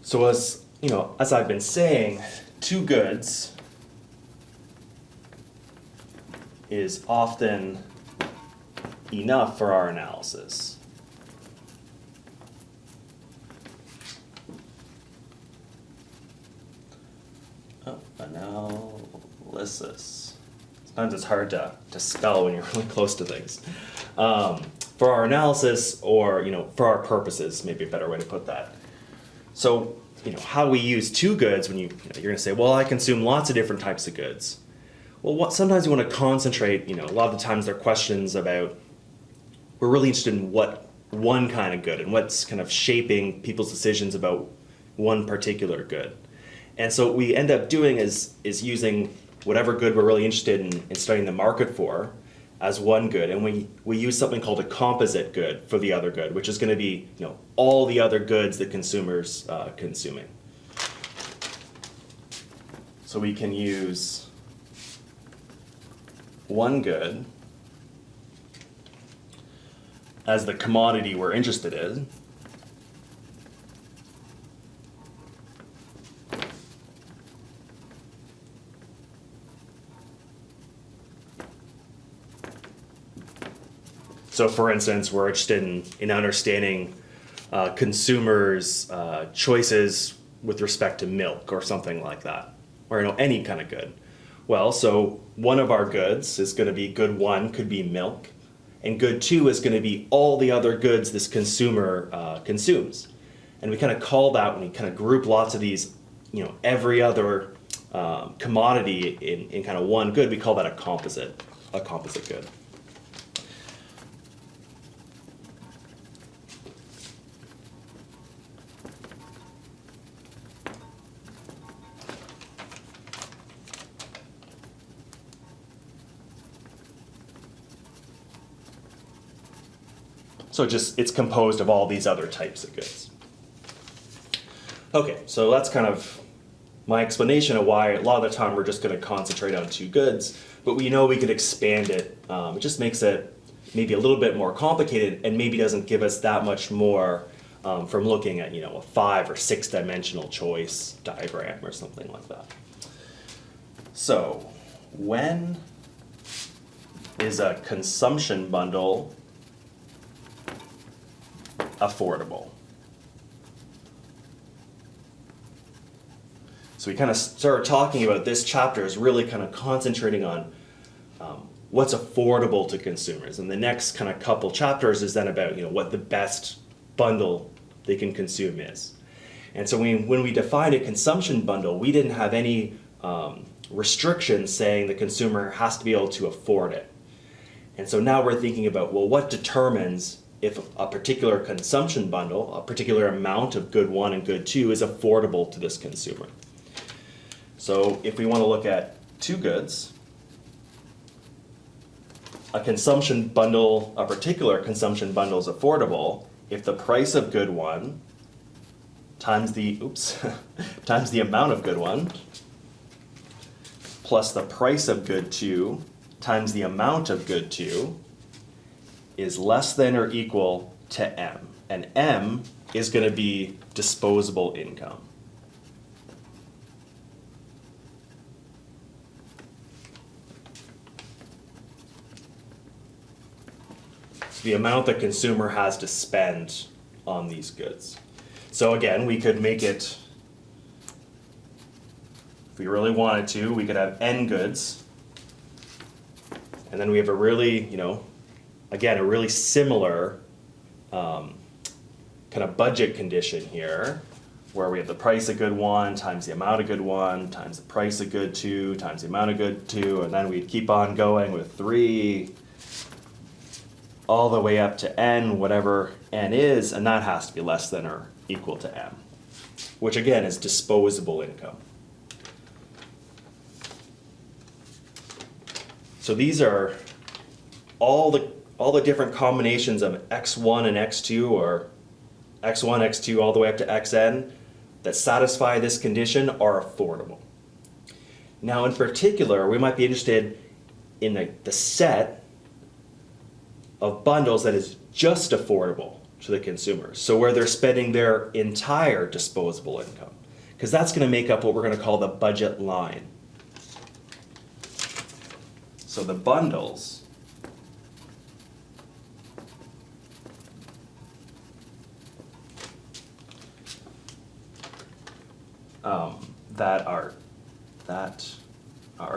So as you know, as I've been saying, two goods is often enough for our analysis. Oh, analysis. Sometimes it's hard to spell when you're really close to things. For our analysis, or for our purposes, maybe a better way to put that. So, how we use two goods when you're going to say, well, I consume lots of different types of goods. Well, sometimes you want to concentrate. A lot of the times there are questions about. We're really interested in what one kind of good and what's kind of shaping people's decisions about one particular good. And so what we end up doing is using whatever good we're really interested in studying the market for as one good, and we use something called a composite good for the other good, which is going to be all the other goods that consumers consuming. So we can use one good as the commodity we're interested in, so for instance, we're interested in understanding consumers' choices with respect to milk or something like that, or any kind of good. Well, so one of our goods is going to be good one, could be milk, and good two is going to be all the other goods this consumer consumes. And we kind of call that, when we kind of group lots of these, every other commodity in kind of one good, we call that a composite good. So it's composed of all these other types of goods. Okay, so that's kind of my explanation of why a lot of the time we're just going to concentrate on two goods, but we know we could expand it. It just makes it maybe a little bit more complicated and maybe doesn't give us that much more from looking at a 5 or 6 dimensional choice diagram or something like that. So when is a consumption bundle affordable? So we kind of started talking about this chapter is really kind of concentrating on what's affordable to consumers, and the next kind of couple chapters is then about what the best bundle they can consume is. And so when we defined a consumption bundle, we didn't have any restrictions saying the consumer has to be able to afford it. And so now we're thinking about, well, what determines if a particular consumption bundle, a particular amount of good one and good two, is affordable to this consumer. So if we want to look at two goods, a particular consumption bundle is affordable if the price of good one times the amount of good one plus the price of good two times the amount of good two is less than or equal to M. And M is going to be disposable income. So the amount the consumer has to spend on these goods. So again, we could make it, if we really wanted to, we could have N goods. And then we have a really, again, a really similar kind of budget condition here, where we have the price of good one times the amount of good one times the price of good two times the amount of good two, and then we'd keep on going with 3 all the way up to N, whatever N is, and that has to be less than or equal to M, which again is disposable income. So these are all the different combinations of x1 and x2, or x1, x2 all the way up to xn that satisfy this condition are affordable. Now in particular, we might be interested in the set of bundles that is just affordable to the consumers. So where they're spending their entire disposable income, because that's going to make up what we're going to call the budget line. So the bundles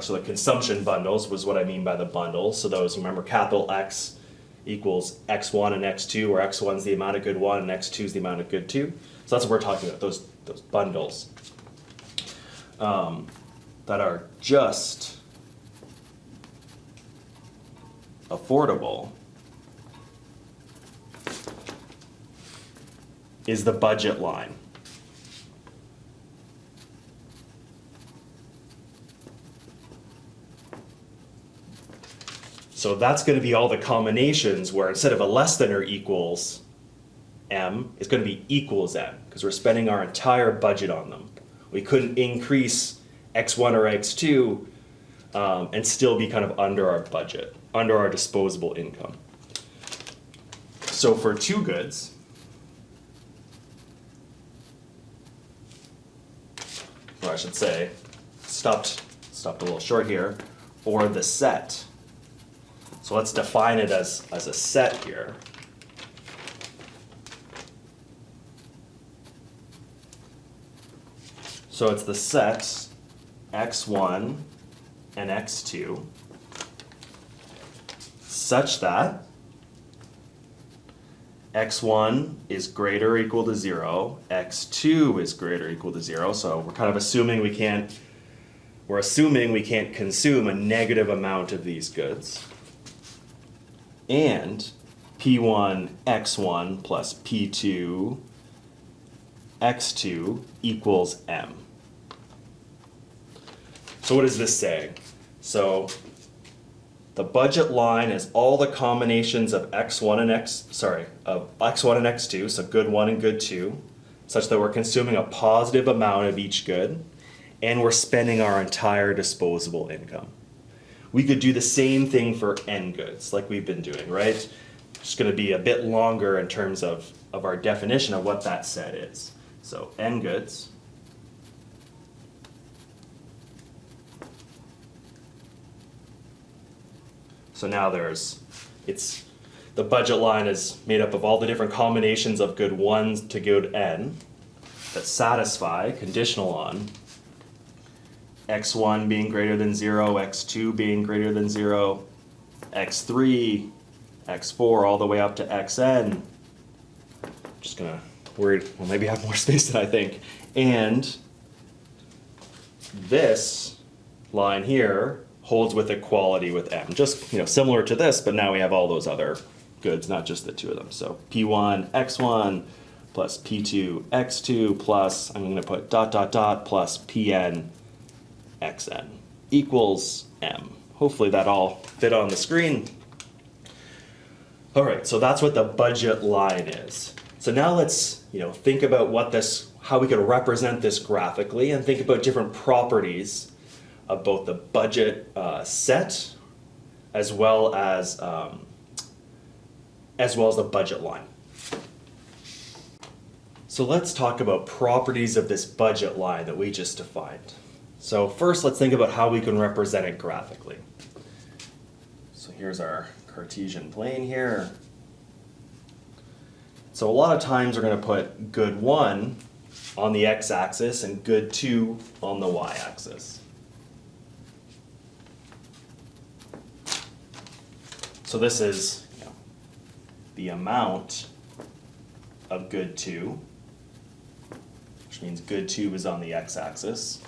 so the consumption bundles was what I mean by the bundles. So those, remember, capital X equals X1 and X2, where X1 is the amount of good 1 and X2 is the amount of good 2. So that's what we're talking about, those bundles that are just affordable is the budget line. So that's going to be all the combinations where instead of a less than or equals M, it's going to be equals M, because we're spending our entire budget on them. We couldn't increase X1 or X2 and still be kind of under our budget, under our disposable income. So for two goods, or I should say, stopped a little short here, or the set. So let's define it as a set here. So it's the set x1 and x2 such that x1 is greater or equal to 0, x2 is greater or equal to 0. So we're kind of assuming we can't consume a negative amount of these goods. And P1 x1 plus P2 x2 equals M. So what is this saying? So the budget line is all the combinations of x1 and x2, so good 1 and good 2, such that we're consuming a positive amount of each good, and we're spending our entire disposable income. We could do the same thing for N goods, like we've been doing, right? It's going to be a bit longer in terms of our definition of what that set is. So N goods So now the budget line is made up of all the different combinations of good 1 to good n that satisfy, conditional on, x1 being greater than 0, x2 being greater than 0, x3, x4, all the way up to xn. Just gonna worried, well, maybe I have more space than I think. And this line here holds with equality with m. Just, similar to this, but now we have all those other goods, not just the two of them. So P1 x1 plus P2 x2 plus, I'm going to put ... plus Pn xn equals m. Hopefully that all fit on the screen. All right, so that's what the budget line is. So now let's, think about how we can represent this graphically, and think about different properties of both the budget set as well as the budget line. So let's talk about properties of this budget line that we just defined. So first, let's think about how we can represent it graphically. So here's our Cartesian plane here. So a lot of times we're going to put good 1 on the x-axis and good 2 on the y-axis. So this is the amount of good 2, which means good 2 is on the x-axis.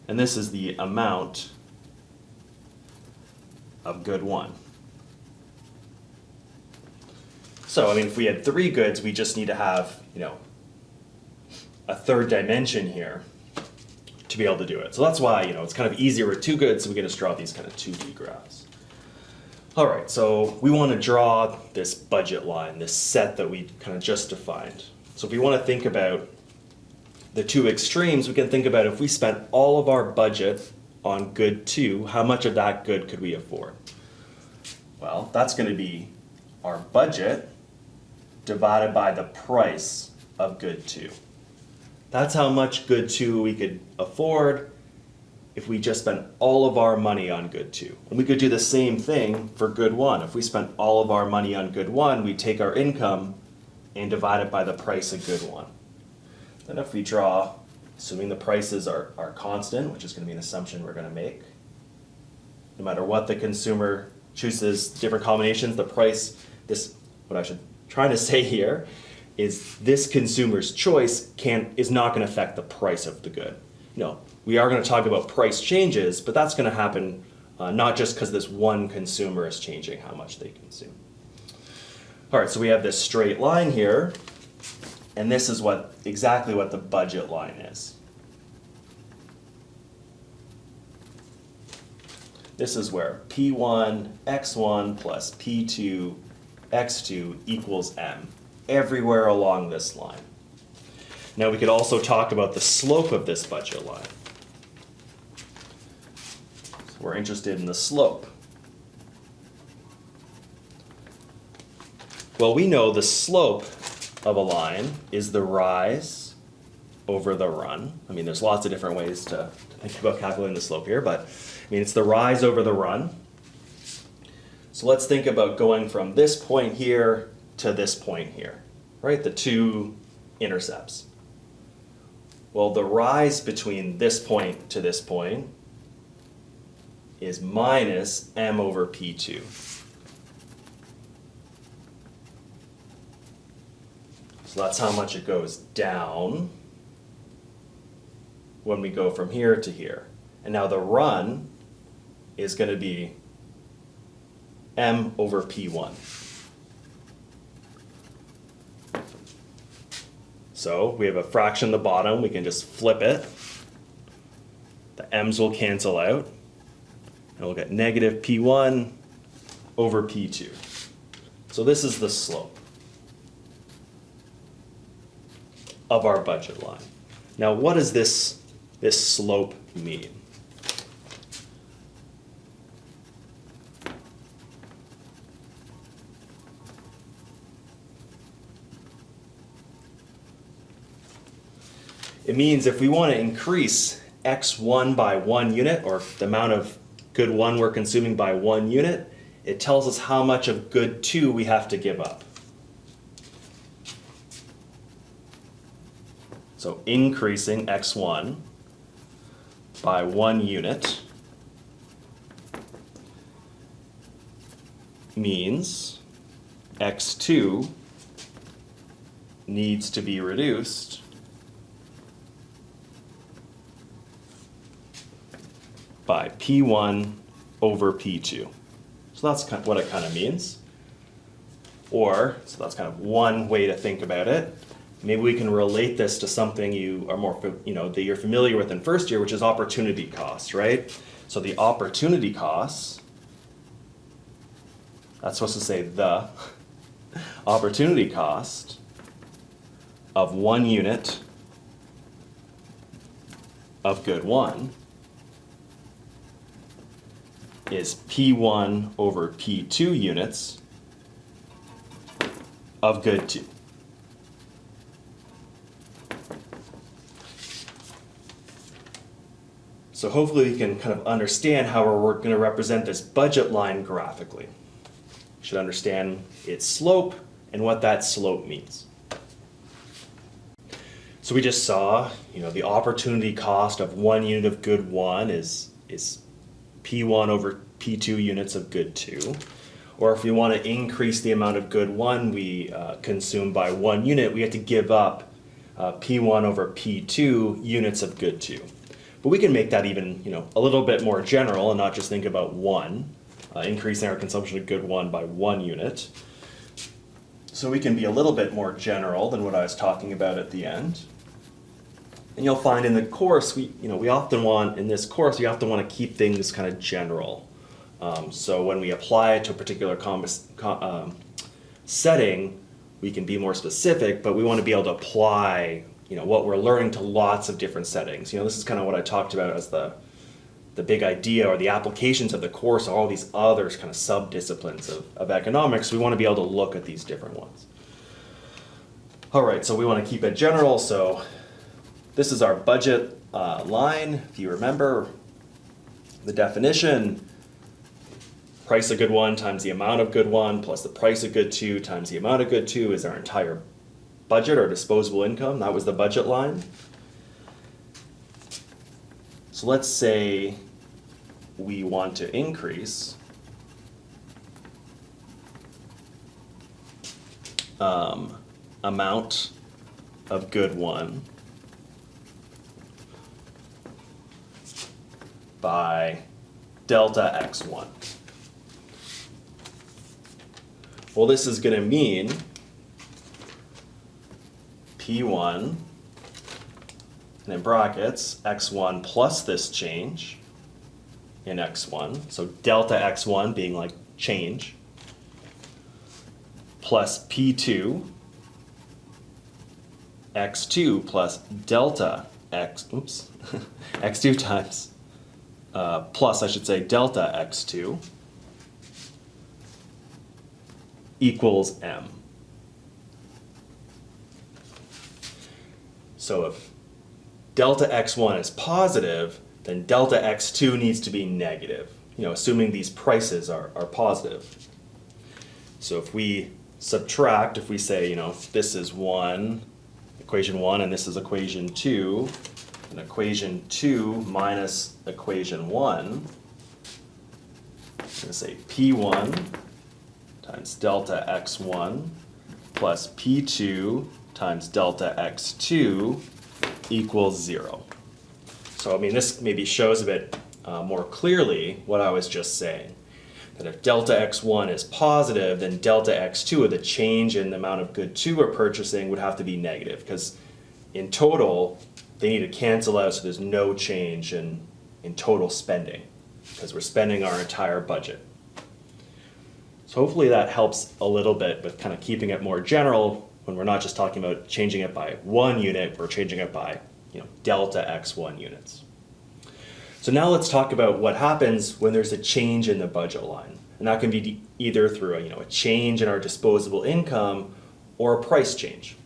And this is the amount of good 1. So, if we had 3 goods, we just need to have, a third dimension here to be able to do it. So that's why, it's kind of easier with 2 goods, so we can just draw these kind of 2D graphs. All right, so we want to draw this budget line, this set that we kind of just defined. So if we want to think about the 2 extremes, we can think about if we spent all of our budget on good 2, how much of that good could we afford? Well, that's going to be our budget divided by the price of good 2. That's how much good 2 we could afford if we just spent all of our money on good 2. And we could do the same thing for good 1. If we spent all of our money on good 1, we'd take our income and divide it by the price of good 1. Then if we draw, assuming the prices are constant, which is going to be an assumption we're going to make, no matter what the consumer chooses, different combinations, the price, what I should try to say here is this consumer's choice is not going to affect the price of the good. We are going to talk about price changes, but that's going to happen not just because this one consumer is changing how much they consume. All right, so we have this straight line here, and this is exactly what the budget line is. This is where P1 x1 plus P2 x2 equals M, everywhere along this line. Now we could also talk about the slope of this budget line. So we're interested in the slope. Well, we know the slope of a line is the rise over the run. I mean, there's lots of different ways to think about calculating the slope here, but it's the rise over the run. So let's think about going from this point here to this point here, right? The two intercepts. Well, the rise between this point to this point is minus m over p2. So that's how much it goes down when we go from here to here. And now the run is going to be m over p1. So we have a fraction at the bottom, we can just flip it. The m's will cancel out, and we'll get negative p1 over p2. So this is the slope of our budget line. Now what does this slope mean? It means if we want to increase x1 by 1 unit, or the amount of good 1 we're consuming by 1 unit, it tells us how much of good 2 we have to give up. So increasing x1 by 1 unit means x2 needs to be reduced by P1 over P2. So that's kind of what it kind of means. So that's kind of one way to think about it. Maybe we can relate this to something you are that you're familiar with in first year, which is opportunity costs, right? So the opportunity costs, that's supposed to say the opportunity cost of 1 unit of good 1 is P1 over P2 units of good 2. So hopefully we can kind of understand how we're going to represent this budget line graphically. You should understand its slope and what that slope means. So we just saw, the opportunity cost of 1 unit of good 1 is P1 over P2 units of good 2. Or if we want to increase the amount of good 1 we consume by 1 unit, we have to give up P1 over P2 units of good 2. But we can make that even, a little bit more general and not just think about 1, increasing our consumption of good 1 by 1 unit. So we can be a little bit more general than what I was talking about at the end. And you'll find in the course, we often want to keep things kind of general. So when we apply it to a particular setting, we can be more specific, but we want to be able to apply what we're learning to lots of different settings. This is kind of what I talked about as the big idea or the applications of the course, all these other kind of sub-disciplines of economics. We want to be able to look at these different ones. All right, so we want to keep it general, so this is our budget line. If you remember the definition, price of good one times the amount of good one plus the price of good two times the amount of good two is our entire budget or disposable income. That was the budget line. So let's say we want to increase amount of good one by delta x1. Well, this is going to mean P1, and in brackets, x1 plus this change in x1, so delta x1 being like change, plus P2, x2 plus delta x, oops, x2 times, plus I should say delta x2 equals m. So if delta x1 is positive, then delta x2 needs to be negative, assuming these prices are positive. So if we subtract, if we say, this is equation 1, and this is equation 2, and equation 2 minus equation 1, I'm going to say P1 times delta x1 plus P2 times delta x2 equals 0. So, this maybe shows a bit more clearly what I was just saying. That if delta x1 is positive, then delta x2, or the change in the amount of good 2 we're purchasing, would have to be negative, because in total, they need to cancel out so there's no change in total spending, because we're spending our entire budget. So hopefully that helps a little bit with kind of keeping it more general when we're not just talking about changing it by 1 unit, we're changing it by delta x1 units. So now let's talk about what happens when there's a change in the budget line. And that can be either through a change in our disposable income or a price change.